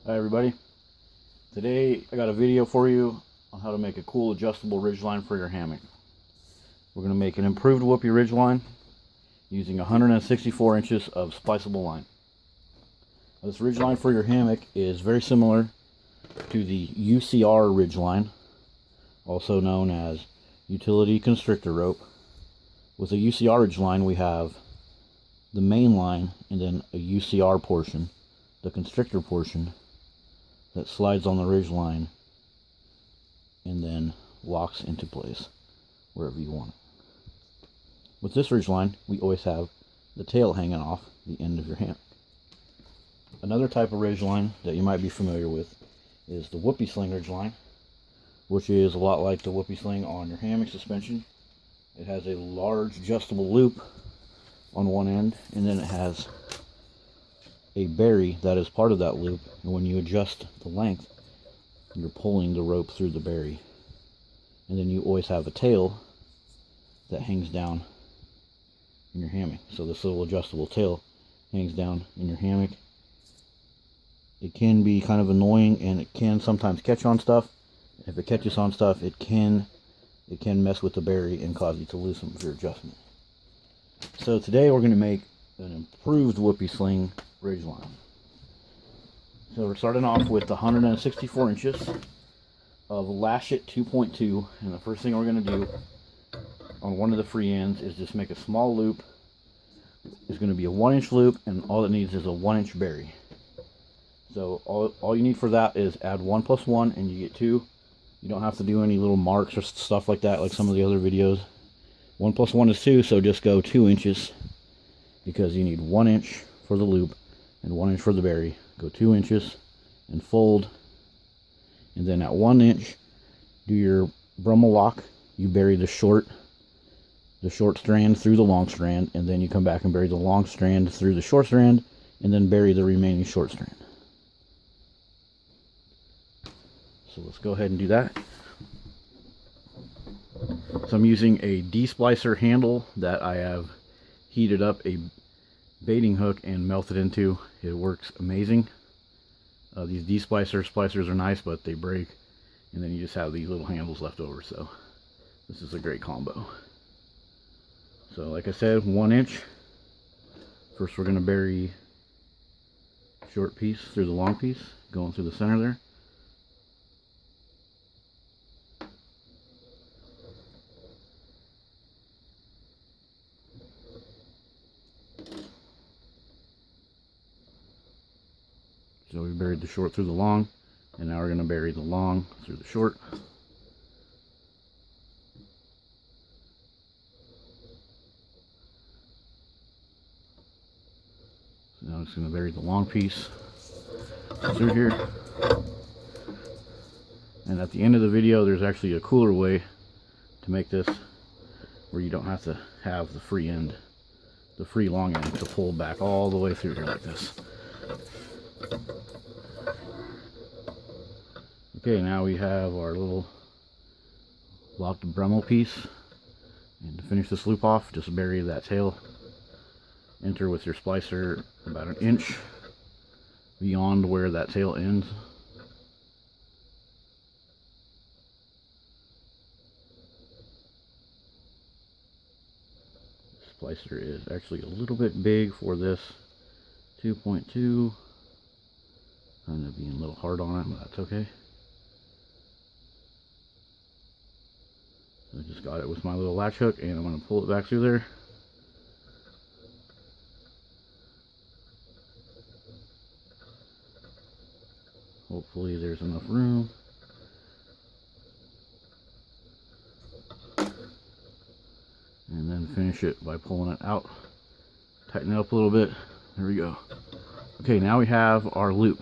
Hi everybody. Today I got a video for you on how to make a cool adjustable ridgeline for your hammock. We're going to make an improved Whoopie ridgeline using 164 inches of spliceable line. This ridgeline for your hammock is very similar to the UCR ridgeline, also known as utility constrictor rope. With a UCR ridgeline we have the main line and then a UCR portion, the constrictor portion, that slides on the ridge line and then locks into place wherever you want it. With this ridge line, we always have the tail hanging off the end of your hammock. Another type of ridge line that you might be familiar with is the Whoopie sling ridge line, which is a lot like the Whoopie sling on your hammock suspension. It has a large adjustable loop on one end, and then it has a berry that is part of that loop, and when you adjust the length, you're pulling the rope through the berry. And then you always have a tail that hangs down in your hammock. So this little adjustable tail hangs down in your hammock. It can be kind of annoying, and it can sometimes catch on stuff. If it catches on stuff, it can mess with the berry and cause you to lose some of your adjustment. So today we're going to make an improved Whoopie sling ridgeline. So we're starting off with 164 inches of lash it 2.2, and the first thing we're going to do on one of the free ends is just make a small loop. It's going to be a 1-inch loop, and all it needs is a 1-inch berry. So all you need for that is add 1 plus 1 and you get 2. You don't have to do any little marks or stuff like that like some of the other videos. 1 plus 1 is 2, so just go 2 inches because you need 1 inch for the loop and 1 inch for the berry. Go 2 inches and fold, and then at 1 inch do your Brummel lock. You bury the short strand through the long strand, and then you come back and bury the long strand through the short strand, and then bury the remaining short strand. So let's go ahead and do that. So I'm using a D.I.Y handle that I have heated up a baiting hook and melted into. It works amazing. These splicers are nice, but they break, and then you just have these little handles left over. So this is a great combo. So like I said, 1 inch. First we're going to bury short piece through the long piece, going through the center there. So we buried the short through the long, and now we're going to bury the long through the short. So now I'm just going to bury the long piece through here. And at the end of the video, there's actually a cooler way to make this where you don't have to have the free end, the free long end, to pull back all the way through here like this. Okay, now we have our little locked Brummel piece, and to finish this loop off, just bury that tail. Enter with your splicer about 1 inch beyond where that tail ends. This splicer is actually a little bit big for this 2.2. Kind of being a little hard on it, but that's okay. I just got it with my little latch hook, and I'm going to pull it back through there. Hopefully there's enough room. And then finish it by pulling it out. Tighten it up a little bit. There we go. Okay, now we have our loop.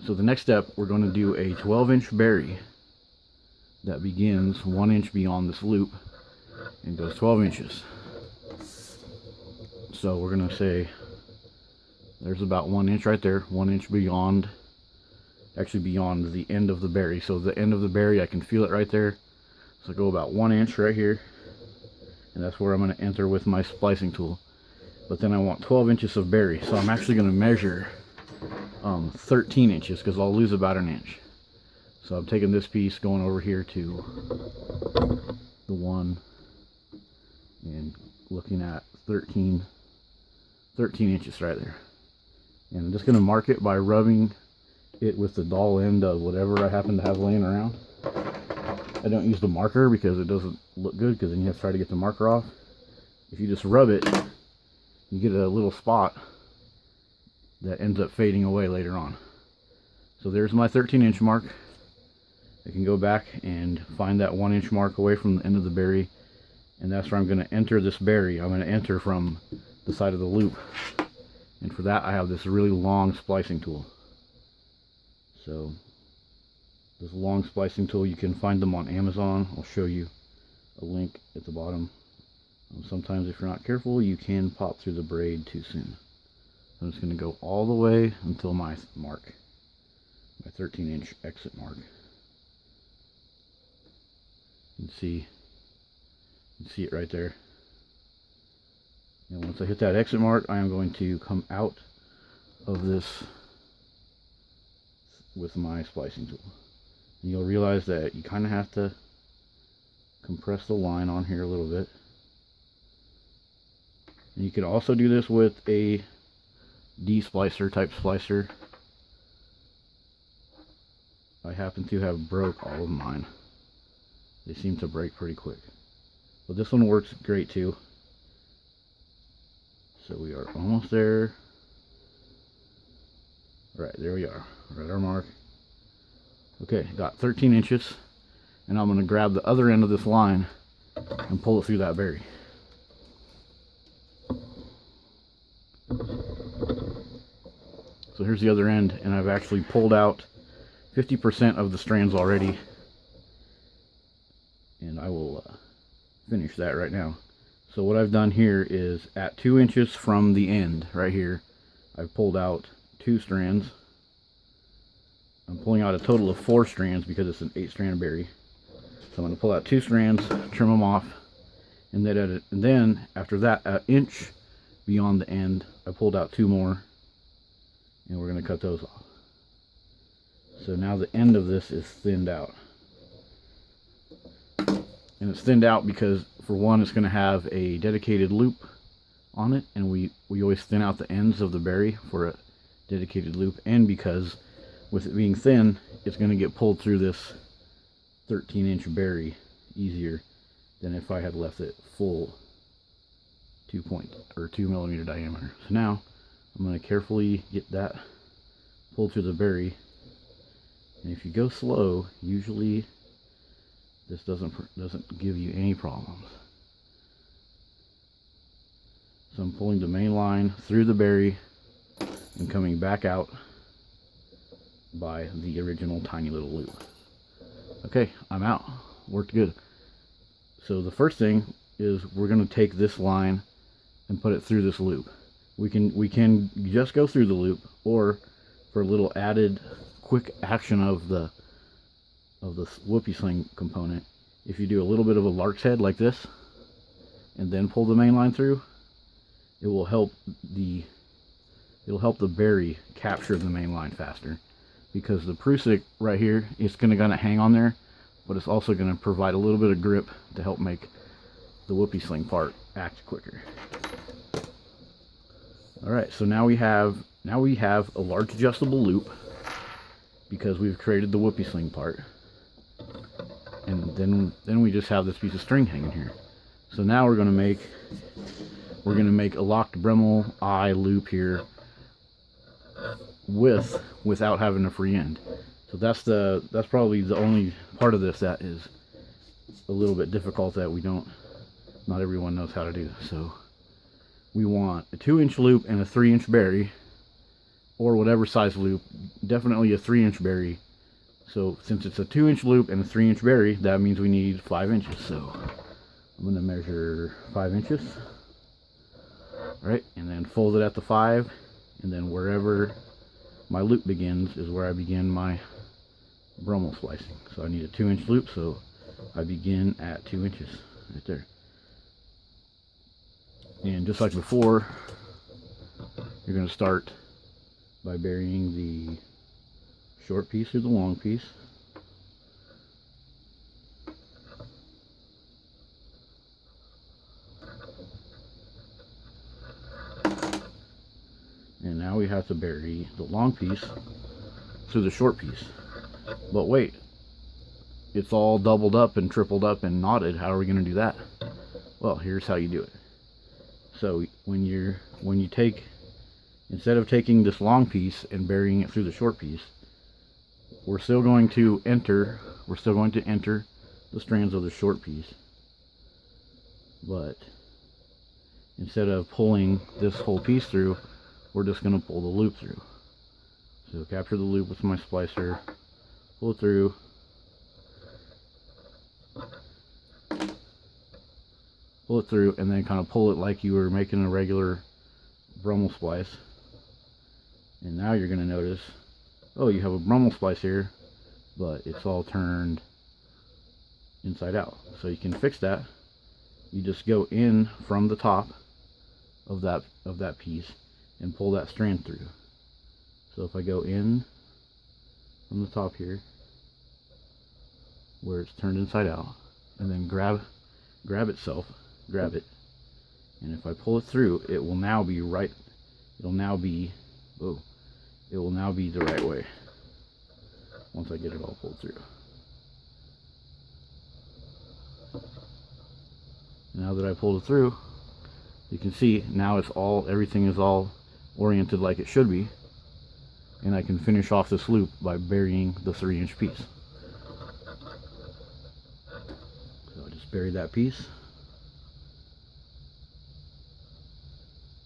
So the next step, we're going to do a 12-inch berry that begins 1 inch beyond this loop and goes 12 inches. So we're going to say there's about 1 inch right there, 1 inch beyond, actually beyond the end of the berry. So the end of the berry, I can feel it right there. So go about 1 inch right here, and that's where I'm going to enter with my splicing tool. But then I want 12 inches of berry, so I'm actually going to measure 13 inches because I'll lose about an inch. So I'm taking this piece, going over here to the one, and looking at 13 inches right there. And I'm just going to mark it by rubbing it with the dull end of whatever I happen to have laying around. I don't use the marker because it doesn't look good, because then you have to try to get the marker off. If you just rub it, you get a little spot that ends up fading away later on. So there's my 13-inch mark. I can go back and find that 1-inch mark away from the end of the berry, and that's where I'm going to enter this berry. I'm going to enter from the side of the loop, and for that I have this really long splicing tool. So this long splicing tool, you can find them on Amazon. I'll show you a link at the bottom. Sometimes if you're not careful, you can pop through the braid too soon. I'm just going to go all the way until my mark, my 13-inch exit mark. You can see it right there. And once I hit that exit mark, I am going to come out of this with my splicing tool. And you'll realize that you kind of have to compress the line on here a little bit. And you can also do this with a D.I.Y type splicer. I happen to have broke all of mine. They seem to break pretty quick. But this one works great too. So we are almost there. Right, there we are. Right, our mark. Okay, got 13 inches. And I'm going to grab the other end of this line and pull it through that berry. So here's the other end, and I've actually pulled out 50% of the strands already. And I will finish that right now. So what I've done here is at 2 inches from the end right here, I've pulled out 2 strands. I'm pulling out a total of 4 strands because it's an 8-strand berry. So I'm going to pull out 2 strands, trim them off, and then after that, an inch beyond the end, I pulled out 2 more, and we're going to cut those off. So now the end of this is thinned out. And it's thinned out because, for one, it's going to have a dedicated loop on it, and we always thin out the ends of the berry for a dedicated loop, and because with it being thin, it's going to get pulled through this 13-inch berry easier than if I had left it full 2 millimeter diameter. So now I'm going to carefully get that pulled through the berry, and if you go slow, usually this doesn't give you any problems. So I'm pulling the main line through the berry and coming back out by the original tiny little loop. Okay, I'm out. Worked good. So the first thing is we're going to take this line and put it through this loop. We can just go through the loop, or for a little added quick action of the Whoopie sling component, if you do a little bit of a lark's head like this and then pull the main line through, it will help the berry capture the main line faster, because the prusik right here is going to kind of hang on there, but it's also going to provide a little bit of grip to help make the Whoopie sling part act quicker. Alright, so now we have a large adjustable loop because we've created the Whoopie sling part. And then we just have this piece of string hanging here. So now we're going to make a locked Dremel eye loop here without having a free end. So that's probably the only part of this that is a little bit difficult, that not everyone knows how to do. So we want a 2-inch loop and a 3-inch berry, or whatever size loop, definitely a 3-inch berry. So since it's a 2-inch loop and a 3-inch berry, that means we need 5 inches. So I'm going to measure 5 inches. Alright, and then fold it at the 5, and then wherever my loop begins is where I begin my Dremel splicing. So I need a 2-inch loop, so I begin at 2 inches right there. And just like before, you're going to start by burying the short piece through the long piece. And now we have to bury the long piece through the short piece. But wait, it's all doubled up and tripled up and knotted. How are we going to do that? Well, here's how you do it. So when you take, instead of taking this long piece and burying it through the short piece, we're still going to enter the strands of the short piece. But instead of pulling this whole piece through, we're just going to pull the loop through. So capture the loop with my splicer, pull it through, and then kind of pull it like you were making a regular Brummel splice. And now you're going to notice, oh, you have a Brummel splice here, but it's all turned inside out. So you can fix that. You just go in from the top of that piece and pull that strand through. So if I go in from the top here, where it's turned inside out, and then grab it, and if I pull it through, it will now be right. It will now be the right way once I get it all pulled through. Now that I pulled it through, you can see now everything is all oriented like it should be, and I can finish off this loop by burying the 3-inch piece. So I just bury that piece.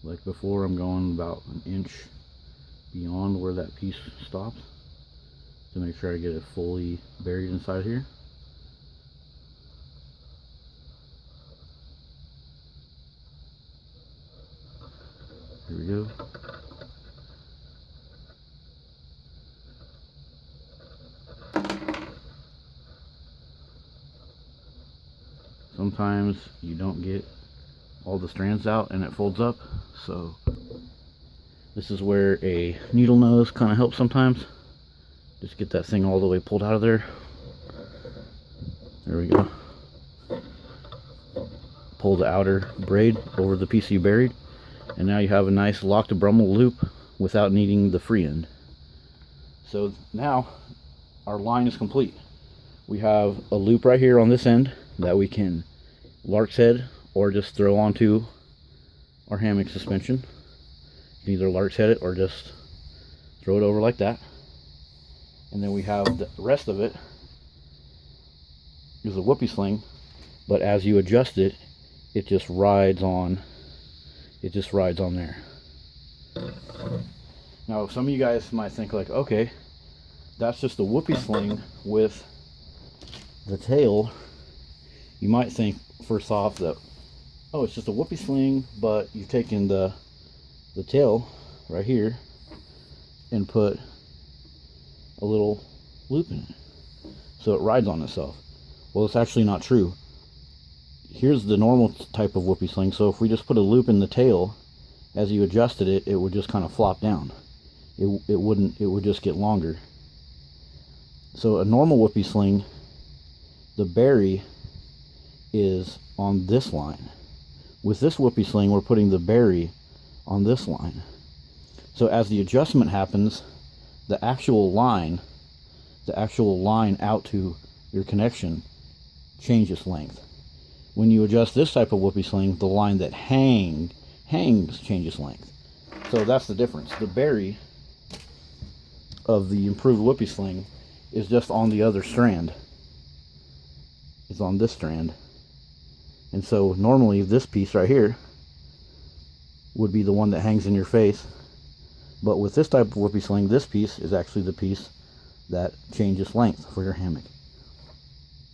Like before, I'm going about an inch beyond where that piece stops to make sure I get it fully buried inside here. Here we go. Sometimes you don't get all the strands out and it folds up, so this is where a needle nose kind of helps sometimes. Just get that thing all the way pulled out of there. There we go. Pull the outer braid over the piece you buried, and now you have a nice locked Brummel loop without needing the free end. So now our line is complete. We have a loop right here on this end that we can lark's head or just throw onto our hammock suspension. You can either lark's head it or just throw it over like that. And then we have the rest of it is a whoopie sling, but as you adjust it, it just rides on there. Now some of you guys might think like, okay, that's just a whoopie sling with the tail. You might think first off that, oh, it's just a whoopie sling, but you've taken the tail right here and put a little loop in it so it rides on itself. Well, it's actually not true. Here's the normal type of whoopie sling. So if we just put a loop in the tail, as you adjusted it, it would just kind of flop down. It would just get longer. So a normal whoopie sling, the berry is on this line. With this whoopie sling, we're putting the berry on this line. So as the adjustment happens, the actual line out to your connection changes length. When you adjust this type of whoopie sling, the line that hangs changes length. So that's the difference. The berry of the improved whoopie sling is just on the other strand. It's on this strand. And so normally this piece right here would be the one that hangs in your face. But with this type of whoopie sling, this piece is actually the piece that changes length for your hammock.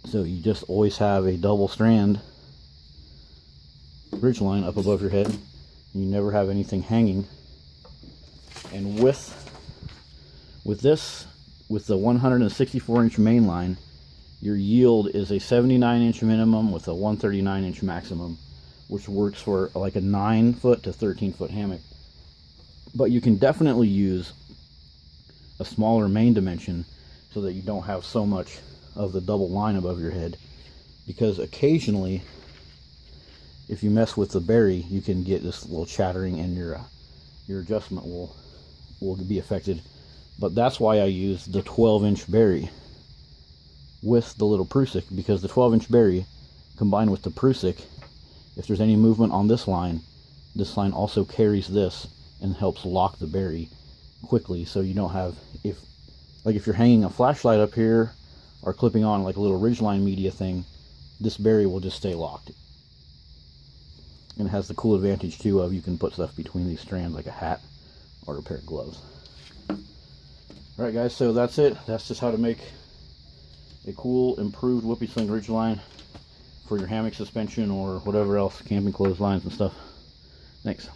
So you just always have a double strand ridgeline up above your head. You never have anything hanging. And with the 164-inch main line, your yield is a 79-inch minimum with a 139-inch maximum, which works for like a 9-foot to 13-foot hammock. But you can definitely use a smaller main dimension so that you don't have so much of the double line above your head, because occasionally if you mess with the berry you can get this little chattering and your adjustment will be affected. But that's why I use the 12-inch berry with the little prusik, because the 12-inch berry combined with the prusik, if there's any movement on this line also carries this and helps lock the berry quickly, so you don't have, if you're hanging a flashlight up here or clipping on like a little ridgeline media thing, this berry will just stay locked. And it has the cool advantage too of you can put stuff between these strands like a hat or a pair of gloves. Alright guys, so that's it. That's just how to make a cool improved Whoopie sling ridgeline for your hammock suspension or whatever else, camping clotheslines and stuff. Thanks.